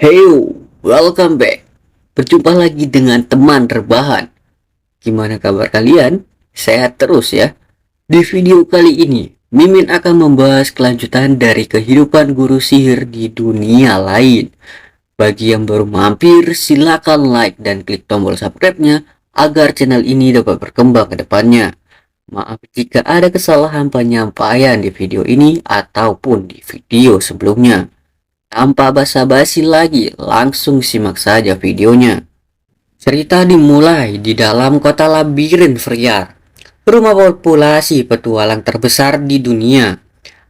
Hey, welcome back. Berjumpa lagi dengan teman rebahan. Gimana kabar kalian? Sehat terus ya. Di video kali ini, Mimin akan membahas kelanjutan dari kehidupan guru sihir di dunia lain. Bagi yang baru mampir, silakan like dan klik tombol subscribe-nya agar channel ini dapat berkembang ke depannya. Maaf jika ada kesalahan penyampaian di video ini ataupun di video sebelumnya. Tanpa basa-basi lagi, langsung simak saja videonya. Cerita dimulai di dalam kota labirin Friar, rumah populasi petualang terbesar di dunia.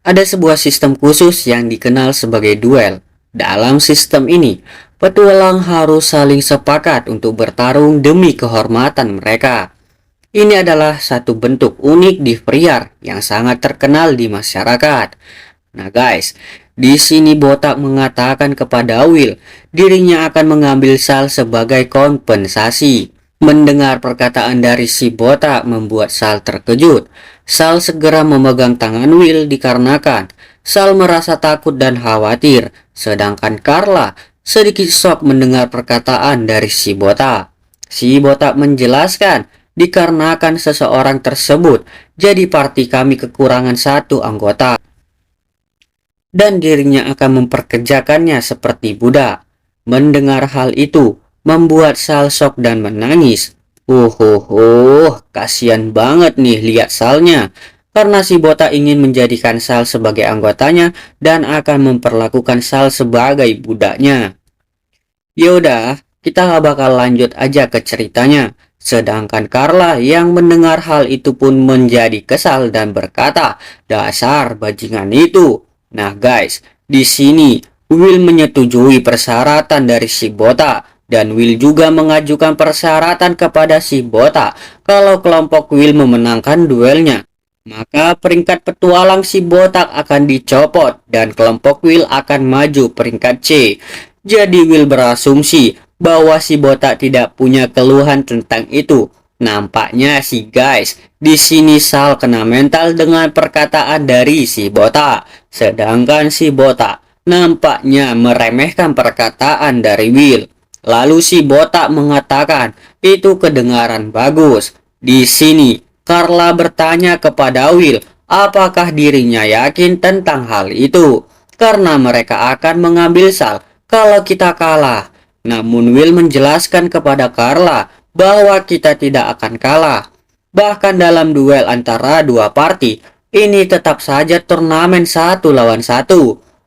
Ada sebuah sistem khusus yang dikenal sebagai duel. Dalam sistem ini, petualang harus saling sepakat untuk bertarung demi kehormatan mereka. Ini adalah satu bentuk unik di Friar yang sangat terkenal di masyarakat. Nah guys, di sini Botak mengatakan kepada Will, dirinya akan mengambil Sal sebagai kompensasi. Mendengar perkataan dari si Botak membuat Sal terkejut. Sal segera memegang tangan Will dikarenakan Sal merasa takut dan khawatir, sedangkan Carla sedikit shock mendengar perkataan dari si Botak. Si Botak menjelaskan, dikarenakan seseorang tersebut, jadi party kami kekurangan satu anggota dan dirinya akan memperkerjakannya seperti budak. Mendengar hal itu, membuat Sal shock dan menangis. Kasihan banget nih lihat Salnya. Karena si Botak ingin menjadikan Sal sebagai anggotanya dan akan memperlakukan Sal sebagai budaknya. Yaudah, kita gak bakal lanjut aja ke ceritanya. Sedangkan Carla yang mendengar hal itu pun menjadi kesal dan berkata, dasar bajingan itu. Nah guys, di sini Will menyetujui persyaratan dari si Botak dan Will juga mengajukan persyaratan kepada si Botak kalau kelompok Will memenangkan duelnya. Maka peringkat petualang si Botak akan dicopot dan kelompok Will akan maju peringkat C. Jadi Will berasumsi bahwa si Botak tidak punya keluhan tentang itu. Nampaknya sih guys, di sini Sal kena mental dengan perkataan dari si Botak. Sedangkan si Botak nampaknya meremehkan perkataan dari Will. Lalu si Botak mengatakan, itu kedengaran bagus. Di sini Carla bertanya kepada Will, apakah dirinya yakin tentang hal itu. Karena mereka akan mengambil Sal kalau kita kalah. Namun Will menjelaskan kepada Carla bahwa kita tidak akan kalah. Bahkan dalam duel antara dua party, ini tetap saja turnamen 1 lawan 1.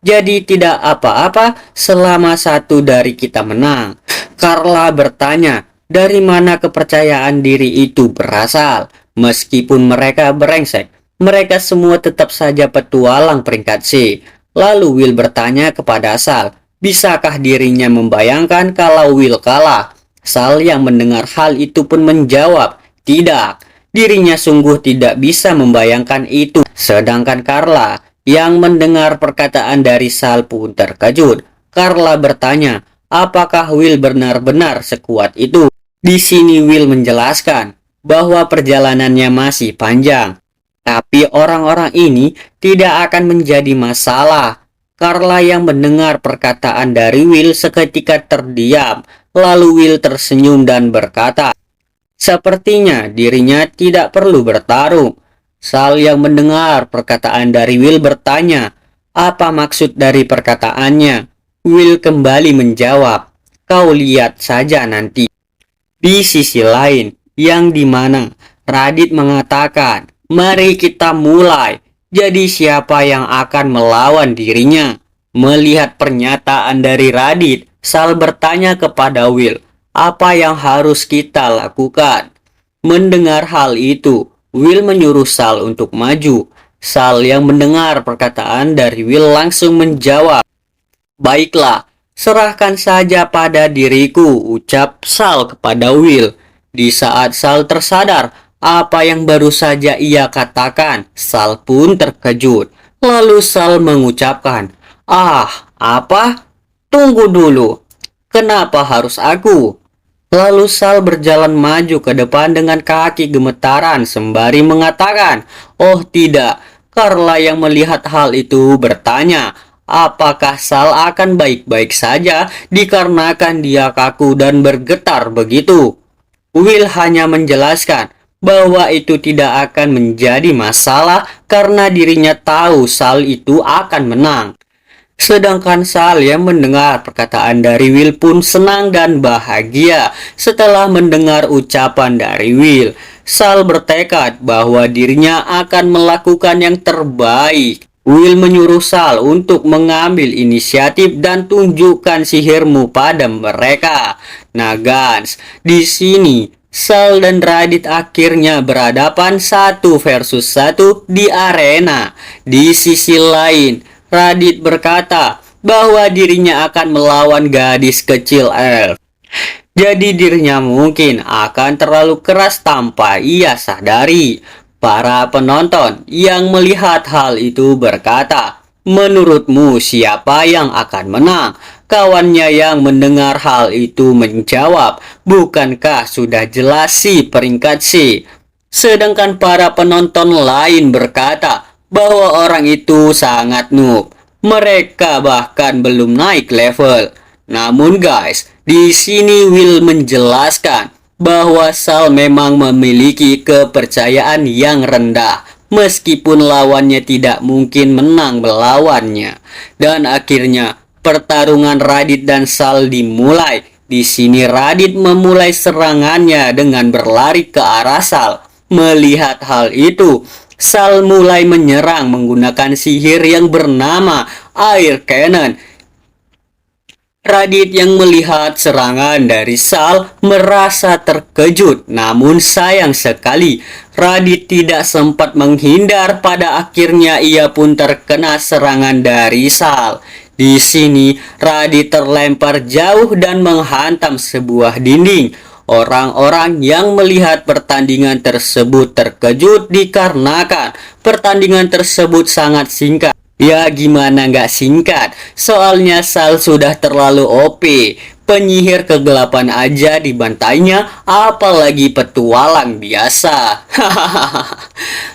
Jadi tidak apa-apa selama satu dari kita menang. Carla bertanya, dari mana kepercayaan diri itu berasal? Meskipun mereka brengsek, mereka semua tetap saja petualang peringkat C. Lalu Will bertanya kepada Sal, bisakah dirinya membayangkan kalau Will kalah? Sal yang mendengar hal itu pun menjawab, tidak, dirinya sungguh tidak bisa membayangkan itu. Sedangkan Carla yang mendengar perkataan dari Sal pun terkejut. Carla bertanya, apakah Will benar-benar sekuat itu? Di sini Will menjelaskan bahwa perjalanannya masih panjang, tapi orang-orang ini tidak akan menjadi masalah. Carla yang mendengar perkataan dari Will seketika terdiam. Lalu Will tersenyum dan berkata, sepertinya dirinya tidak perlu bertarung. Sal yang mendengar perkataan dari Will bertanya, apa maksud dari perkataannya? Will kembali menjawab, kau lihat saja nanti. Di sisi lain, yang dimana Radit mengatakan, mari kita mulai. Jadi siapa yang akan melawan dirinya? Melihat pernyataan dari Radit, Sal bertanya kepada Will, apa yang harus kita lakukan? Mendengar hal itu, Will menyuruh Sal untuk maju. Sal yang mendengar perkataan dari Will langsung menjawab, baiklah, serahkan saja pada diriku, ucap Sal kepada Will. Di saat Sal tersadar apa yang baru saja ia katakan, Sal pun terkejut. Lalu Sal mengucapkan, apa? Tunggu dulu, kenapa harus aku? Lalu Sal berjalan maju ke depan dengan kaki gemetaran sembari mengatakan, oh tidak. Carla yang melihat hal itu bertanya, apakah Sal akan baik-baik saja dikarenakan dia kaku dan bergetar begitu? Will hanya menjelaskan bahwa itu tidak akan menjadi masalah karena dirinya tahu Sal itu akan menang. Sedangkan Sal yang mendengar perkataan dari Will pun senang dan bahagia setelah mendengar ucapan dari Will. Sal bertekad bahwa dirinya akan melakukan yang terbaik. Will menyuruh Sal untuk mengambil inisiatif dan tunjukkan sihirmu pada mereka. Nah guys, di sini Sal dan Radit akhirnya berhadapan 1 versus 1 di arena. Di sisi lain, Radit berkata bahwa dirinya akan melawan gadis kecil elf. Jadi dirinya mungkin akan terlalu keras tanpa ia sadari. Para penonton yang melihat hal itu berkata, "Menurutmu siapa yang akan menang?" Kawannya yang mendengar hal itu menjawab, "Bukankah sudah jelas si peringkat C?" Sedangkan para penonton lain berkata bahwa orang itu sangat noob. Mereka bahkan belum naik level. Namun guys, di sini Will menjelaskan bahwa Sal memang memiliki kepercayaan yang rendah meskipun lawannya tidak mungkin menang melawannya. Dan akhirnya pertarungan Radit dan Sal dimulai. Di sini Radit memulai serangannya dengan berlari ke arah Sal. Melihat hal itu, Sal mulai menyerang menggunakan sihir yang bernama Air Cannon. Radit yang melihat serangan dari Sal merasa terkejut, namun sayang sekali Radit tidak sempat menghindar. Pada akhirnya ia pun terkena serangan dari Sal. Di sini Radit terlempar jauh dan menghantam sebuah dinding. Orang-orang yang melihat pertandingan tersebut terkejut dikarenakan pertandingan tersebut sangat singkat. Ya gimana nggak singkat, soalnya Sal sudah terlalu OP. Penyihir kegelapan aja dibantainya, apalagi petualang biasa.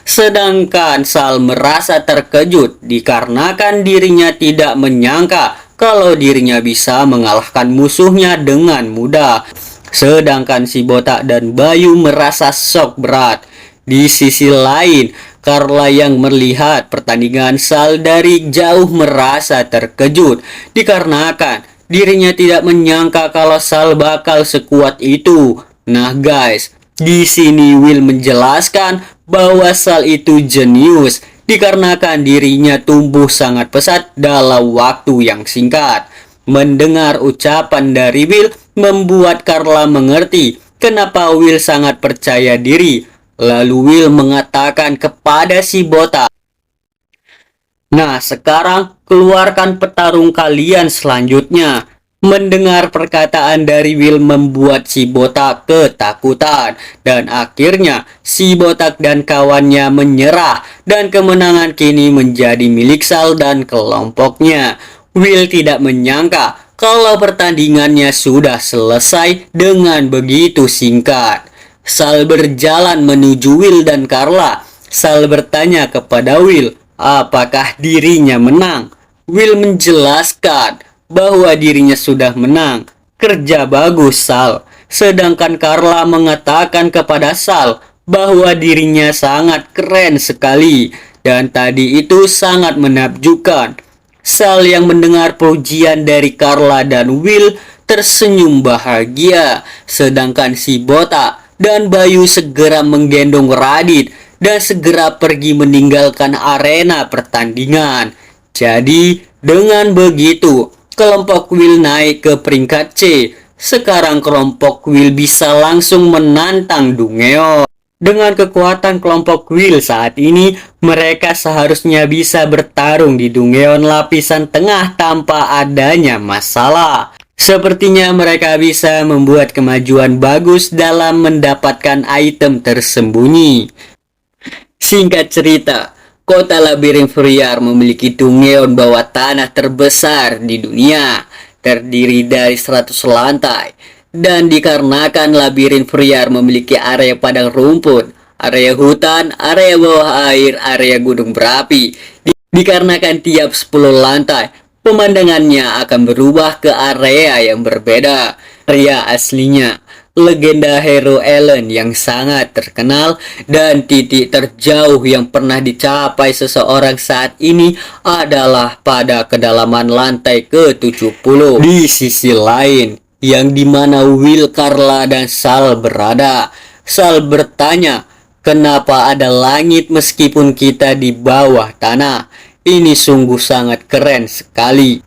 Sedangkan Sal merasa terkejut dikarenakan dirinya tidak menyangka kalau dirinya bisa mengalahkan musuhnya dengan mudah. Sedangkan si Botak dan Bayu merasa shock berat. Di sisi lain, Carla yang melihat pertandingan Sal dari jauh merasa terkejut dikarenakan dirinya tidak menyangka kalau Sal bakal sekuat itu. Nah guys, di sini Will menjelaskan bahwa Sal itu jenius dikarenakan dirinya tumbuh sangat pesat dalam waktu yang singkat. Mendengar ucapan dari Will membuat Carla mengerti kenapa Will sangat percaya diri. Lalu Will mengatakan kepada si Botak, "Nah sekarang keluarkan petarung kalian selanjutnya." Mendengar perkataan dari Will membuat si Botak ketakutan. Dan akhirnya si Botak dan kawannya menyerah. Dan kemenangan kini menjadi milik Sal dan kelompoknya. Will tidak menyangka kalau pertandingannya sudah selesai dengan begitu singkat. Sal berjalan menuju Will dan Carla. Sal bertanya kepada Will, apakah dirinya menang? Will menjelaskan bahwa dirinya sudah menang. Kerja bagus, Sal. Sedangkan Carla mengatakan kepada Sal bahwa dirinya sangat keren sekali. Dan tadi itu sangat menakjubkan. Sal yang mendengar pujian dari Carla dan Will tersenyum bahagia. Sedangkan si Botak dan Bayu segera menggendong Radit dan segera pergi meninggalkan arena pertandingan. Jadi dengan begitu kelompok Will naik ke peringkat C. Sekarang kelompok Will bisa langsung menantang Dungeon. Dengan kekuatan kelompok Will saat ini, mereka seharusnya bisa bertarung di Dungeon lapisan tengah tanpa adanya masalah. Sepertinya mereka bisa membuat kemajuan bagus dalam mendapatkan item tersembunyi. Singkat cerita, kota Labirin Friar memiliki Dungeon bawah tanah terbesar di dunia, terdiri dari 100 lantai. Dan dikarenakan Labirin Friar memiliki area padang rumput, area hutan, area bawah air, area gunung berapi, dikarenakan tiap 10 lantai Pemandangannya akan berubah ke area yang berbeda. Area aslinya, legenda hero Ellen yang sangat terkenal, dan titik terjauh yang pernah dicapai seseorang saat ini adalah pada kedalaman lantai ke-70. Di sisi lain, yang dimana Will, Carla, dan Sal berada. Sal bertanya, kenapa ada langit meskipun kita di bawah tanah? Ini sungguh sangat keren sekali.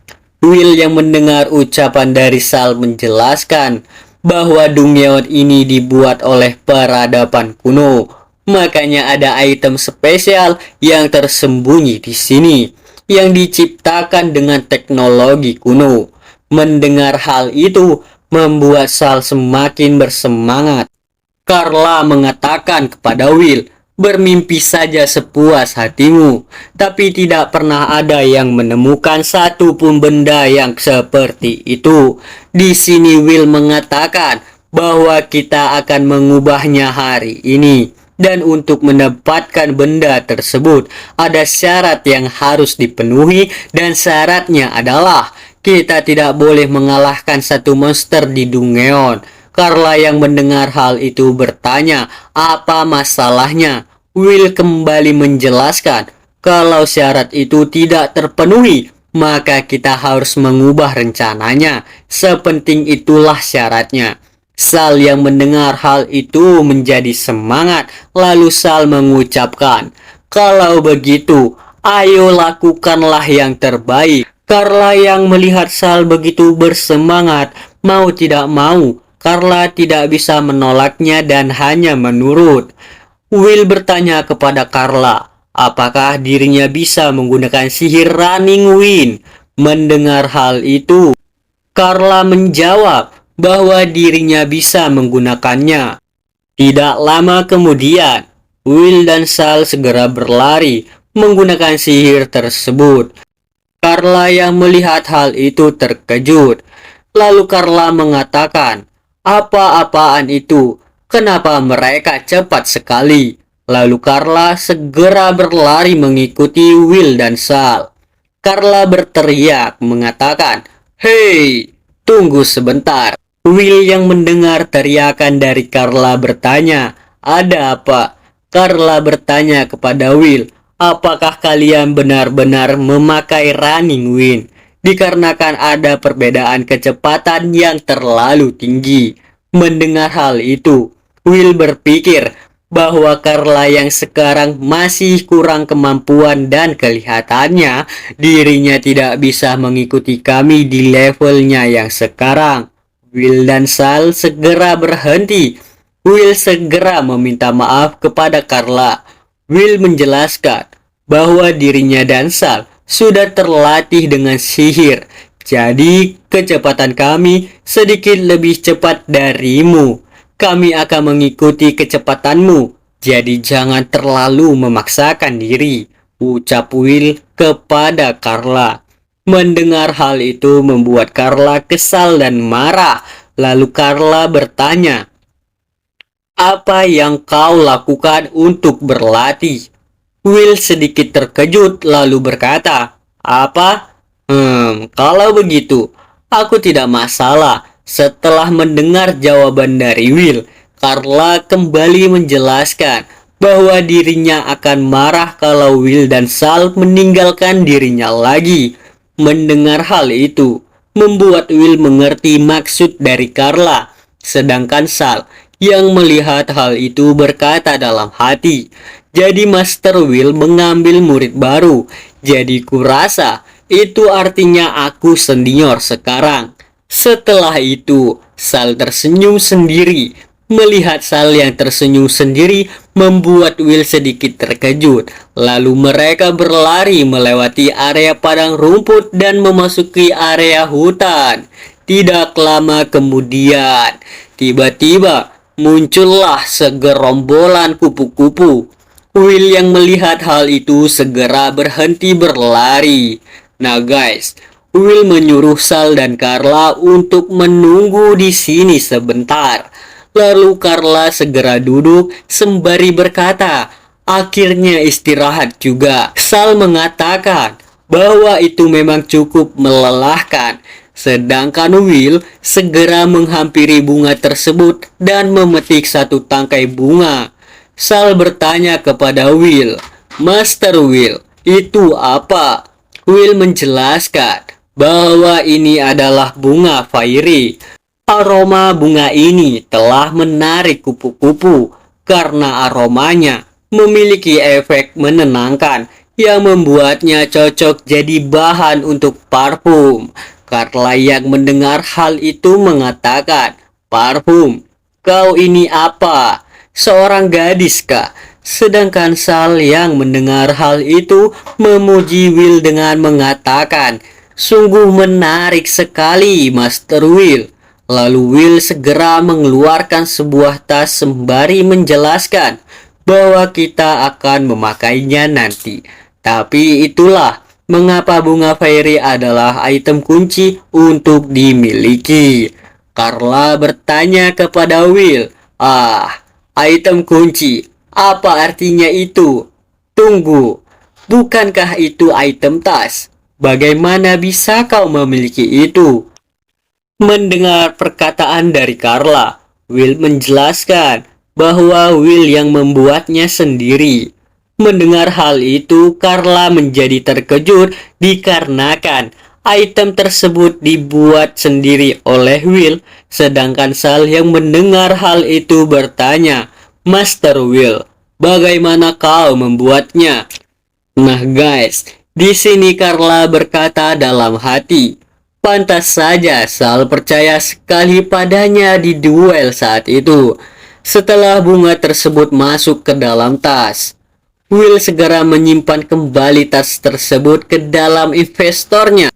Will yang mendengar ucapan dari Sal menjelaskan bahwa Dungyeon ini dibuat oleh peradaban kuno. Makanya ada item spesial yang tersembunyi di sini, yang diciptakan dengan teknologi kuno. Mendengar hal itu membuat Sal semakin bersemangat. Carla mengatakan kepada Will, bermimpi saja sepuas hatimu, tapi tidak pernah ada yang menemukan satu pun benda yang seperti itu. Di sini Will mengatakan bahwa kita akan mengubahnya hari ini. Dan untuk mendapatkan benda tersebut, ada syarat yang harus dipenuhi, dan syaratnya adalah kita tidak boleh mengalahkan satu monster di Dungyeon. Carla yang mendengar hal itu bertanya, apa masalahnya? Will kembali menjelaskan, kalau syarat itu tidak terpenuhi, maka kita harus mengubah rencananya. Sepenting itulah syaratnya. Sal yang mendengar hal itu menjadi semangat, lalu Sal mengucapkan, kalau begitu, ayo lakukanlah yang terbaik. Carla yang melihat Sal begitu bersemangat, mau tidak mau, Carla tidak bisa menolaknya dan hanya menurut. Will bertanya kepada Carla, apakah dirinya bisa menggunakan sihir Running Wind? Mendengar hal itu, Carla menjawab bahwa dirinya bisa menggunakannya. Tidak lama kemudian, Will dan Sal segera berlari menggunakan sihir tersebut. Carla yang melihat hal itu terkejut. Lalu Carla mengatakan, apa-apaan itu? Kenapa mereka cepat sekali? Lalu Carla segera berlari mengikuti Will dan Sal. Carla berteriak mengatakan, "Hei, tunggu sebentar." Will yang mendengar teriakan dari Carla bertanya, "Ada apa?" Carla bertanya kepada Will, "Apakah kalian benar-benar memakai Running Wind?" Dikarenakan ada perbedaan kecepatan yang terlalu tinggi. Mendengar hal itu, Will berpikir bahwa Carla yang sekarang masih kurang kemampuan dan kelihatannya dirinya tidak bisa mengikuti kami di levelnya yang sekarang. Will dan Sal segera berhenti. Will segera meminta maaf kepada Carla. Will menjelaskan bahwa dirinya dan Sal sudah terlatih dengan sihir, jadi kecepatan kami sedikit lebih cepat darimu. Kami akan mengikuti kecepatanmu, jadi jangan terlalu memaksakan diri, ucap Will kepada Carla. Mendengar hal itu membuat Carla kesal dan marah. Lalu Carla bertanya, apa yang kau lakukan untuk berlatih? Will sedikit terkejut lalu berkata, apa? Kalau begitu, aku tidak masalah. Setelah mendengar jawaban dari Will, Carla kembali menjelaskan bahwa dirinya akan marah kalau Will dan Sal meninggalkan dirinya lagi. Mendengar hal itu, membuat Will mengerti maksud dari Carla. Sedangkan Sal yang melihat hal itu berkata dalam hati, jadi Master Will mengambil murid baru. Jadi kurasa itu artinya aku senior sekarang. Setelah itu, Sal tersenyum sendiri. Melihat Sal yang tersenyum sendiri membuat Will sedikit terkejut. Lalu mereka berlari melewati area padang rumput dan memasuki area hutan. Tidak lama kemudian, tiba-tiba muncullah segerombolan kupu-kupu. Will yang melihat hal itu segera berhenti berlari. Nah guys, Will menyuruh Sal dan Carla untuk menunggu di sini sebentar. Lalu Carla segera duduk sembari berkata, akhirnya istirahat juga. Sal mengatakan, bahwa itu memang cukup melelahkan. Sedangkan Will segera menghampiri bunga tersebut dan memetik satu tangkai bunga. Sal bertanya kepada Will, "Master Will, itu apa?" Will menjelaskan bahwa ini adalah bunga Fairy. Aroma bunga ini telah menarik kupu-kupu karena aromanya memiliki efek menenangkan yang membuatnya cocok jadi bahan untuk parfum. Carla yang mendengar hal itu mengatakan, "Parfum? Kau ini apa? Seorang gadis kah?" Sedangkan Sal yang mendengar hal itu memuji Will dengan mengatakan, "Sungguh menarik sekali, Master Will." Lalu Will segera mengeluarkan sebuah tas sembari menjelaskan bahwa kita akan memakainya nanti. Tapi itulah mengapa bunga Fairy adalah item kunci untuk dimiliki. Carla bertanya kepada Will, item kunci, apa artinya itu? Tunggu, bukankah itu item tas? Bagaimana bisa kau memiliki itu?" Mendengar perkataan dari Carla, Will menjelaskan bahwa Will yang membuatnya sendiri. Mendengar hal itu, Carla menjadi terkejut dikarenakan item tersebut dibuat sendiri oleh Will, sedangkan Sal yang mendengar hal itu bertanya, "Master Will, bagaimana kau membuatnya?" Nah guys, di sini Carla berkata dalam hati, pantas saja Sal percaya sekali padanya di duel saat itu. Setelah bunga tersebut masuk ke dalam tas, Will segera menyimpan kembali tas tersebut ke dalam investornya.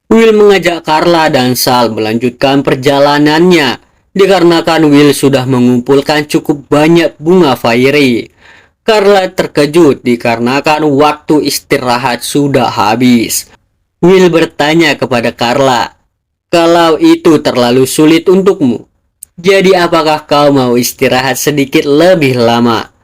Will mengajak Carla dan Sal melanjutkan perjalanannya, dikarenakan Will sudah mengumpulkan cukup banyak bunga Fairy. Carla terkejut dikarenakan waktu istirahat sudah habis. Will bertanya kepada Carla, "Kalau itu terlalu sulit untukmu, jadi apakah kau mau istirahat sedikit lebih lama?"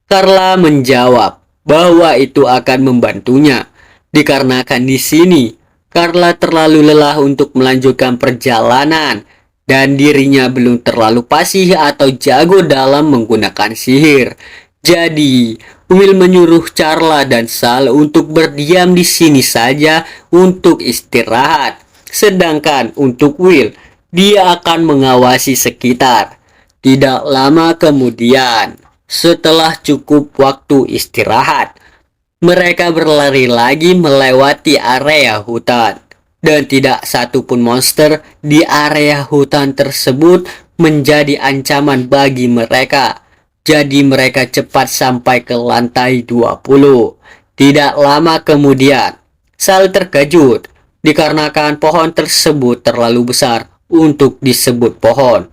Carla menjawab bahwa itu akan membantunya, dikarenakan di sini Carla terlalu lelah untuk melanjutkan perjalanan dan dirinya belum terlalu fasih atau jago dalam menggunakan sihir. Jadi, Will menyuruh Carla dan Sal untuk berdiam di sini saja untuk istirahat. Sedangkan untuk Will, dia akan mengawasi sekitar. Tidak lama kemudian, setelah cukup waktu istirahat, mereka berlari lagi melewati area hutan. Dan tidak satupun monster di area hutan tersebut menjadi ancaman bagi mereka. Jadi mereka cepat sampai ke lantai 20. Tidak lama kemudian, Sal terkejut dikarenakan pohon tersebut terlalu besar untuk disebut pohon.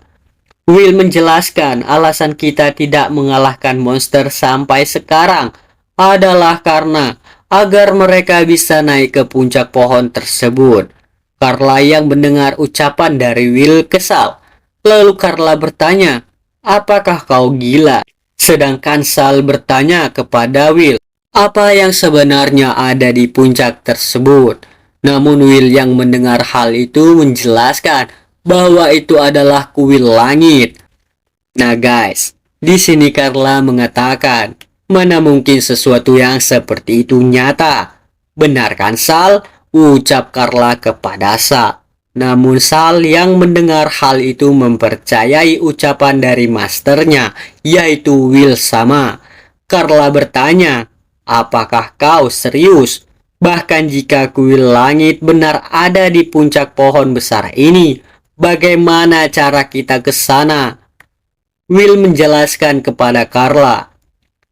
Will menjelaskan alasan kita tidak mengalahkan monster sampai sekarang adalah karena agar mereka bisa naik ke puncak pohon tersebut. Carla yang mendengar ucapan dari Will kesal. Lalu Carla bertanya, "Apakah kau gila?" Sedangkan Sal bertanya kepada Will, apa yang sebenarnya ada di puncak tersebut. Namun Will yang mendengar hal itu menjelaskan bahwa itu adalah kuil langit. Nah guys, di sini Carla mengatakan, mana mungkin sesuatu yang seperti itu nyata? Benarkan Sal? Ucap Carla kepada Sal. Namun Sal yang mendengar hal itu mempercayai ucapan dari masternya, yaitu Will sama. Carla bertanya, apakah kau serius? Bahkan jika kuil langit benar ada di puncak pohon besar ini, bagaimana cara kita ke sana? Will menjelaskan kepada Carla,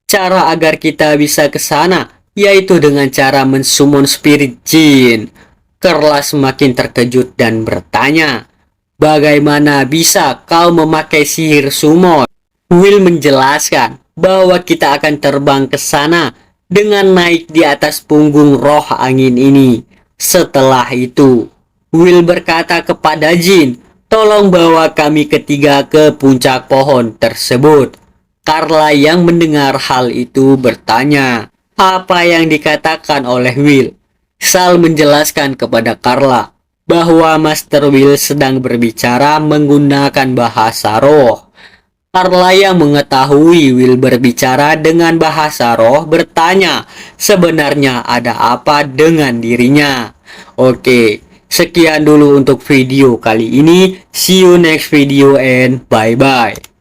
cara agar kita bisa ke sana yaitu dengan cara mensummon spirit jin. Carla semakin terkejut dan bertanya, bagaimana bisa kau memakai sihir summon? Will menjelaskan bahwa kita akan terbang ke sana dengan naik di atas punggung roh angin ini. Setelah itu, Will berkata kepada jin, tolong bawa kami ketiga ke puncak pohon tersebut. Carla yang mendengar hal itu bertanya, apa yang dikatakan oleh Will. Sal menjelaskan kepada Carla bahwa Master Will sedang berbicara menggunakan bahasa roh. Carla yang mengetahui Will berbicara dengan bahasa roh bertanya sebenarnya ada apa dengan dirinya. Oke, sekian dulu untuk video kali ini. See you next video and bye-bye.